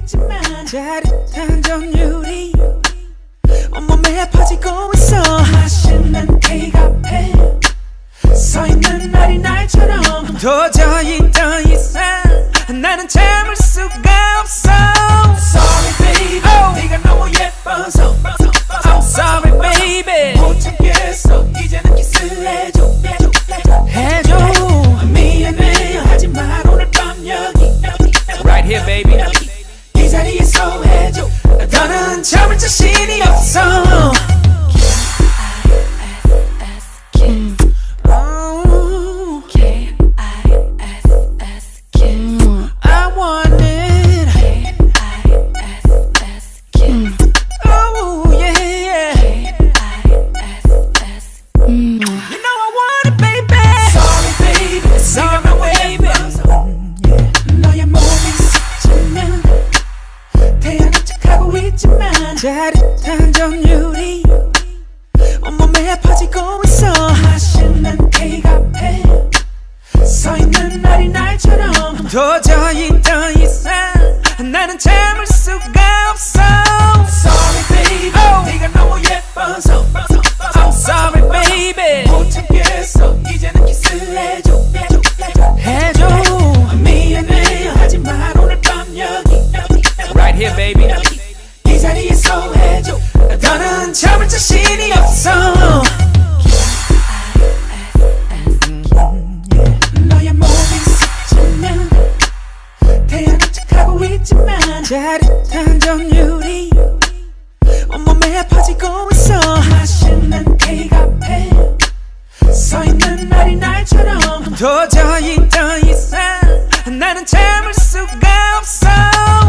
있지만 짜릿한 점유리 온몸에 퍼지고 있어. 맛있는 케이크 앞에 서있는 날이 날처럼 도저히 더 이상 나는 참을 수가 없어. Sorry baby 네가 너무 예뻐서 I'm sorry baby 못 참겠어. 이제는 키스를 해줘 해줘. 미안해 하지만 오늘 밤 여기 Right here baby 이 자리에서 해줘. 더는 참을 자신이 없어. 짜릿한 점유리 온몸에 퍼지고 있어. 맛있는 케이크 앞에 서있는 날이 날처럼 도저히 더 이상 나는 참을 수가 없어. Sorry baby 네가 너무 예뻐서 I'm sorry baby 못 참겠어. 이제는 키스를 해줘 해줘. 미안해 하지만 오늘 밤 여기 Right here baby 이 자리에서 해줘. 더는 참을 자신이 없어. 너의 몸이 스치면 태양은 척하고 있지만 짜릿한 점유리 온몸에 퍼지고 있어. 맛있는 케이크 앞에 서있는 날이 날처럼 도저히 더 이상 나는 참을 수가 없어.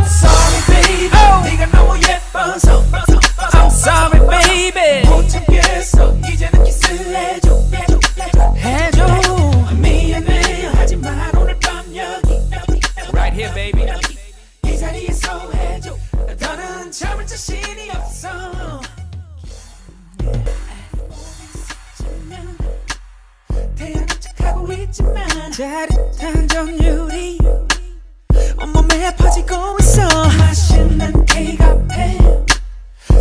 Sorry baby 네가 너무 예뻐서 I'm sorry baby 못 참겠어. 이제는 키스를 해줘 해줘. 미안해 하지만 오늘 밤 여기 Right here baby 이 자리에서 해줘. 더는 참을 자신이 없어. 태양은 척하고 있지만 짜릿한 점유리 온몸에 퍼지고 있어. 맛있는 케이크 앞에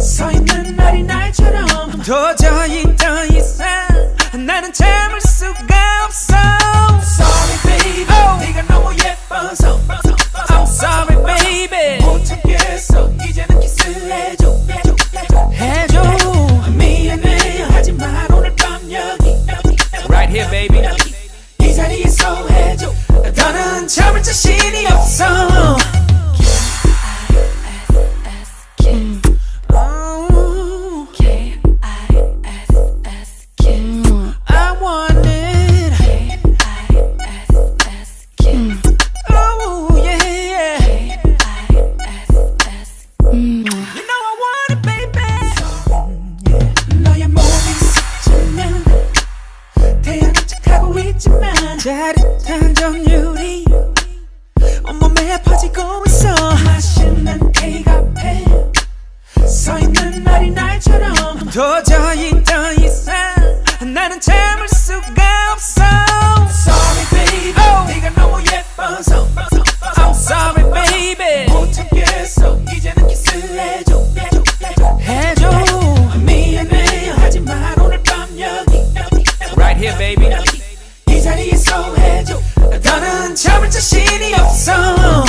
서있는 날이 날처럼 도저히 더 이상 나는 참을 수가 없어. Sorry baby 네가 너무 예뻐서 I'm sorry baby 못 참겠어. 이제는 키스를 해줘 해줘. 미안해 하지만 오늘 밤 여기 Right here baby 이 자리에서 해줘. 더는 참을 자신이 없어. 짜릿한 점유리 온몸에 퍼지고 있어. 맛있는 케이크 앞에 서있는 날이 날처럼 도저히 더 이상 나는 참을 수가 없어. Sorry baby 네가 너무 예뻐서 I'm sorry baby 못 참겠어. 이제는 키스를 해줘 해줘. 미안해 하지만 오늘 밤 여기 Right here baby 이 자리에서 해줘. 더는 참을 자신이 없어.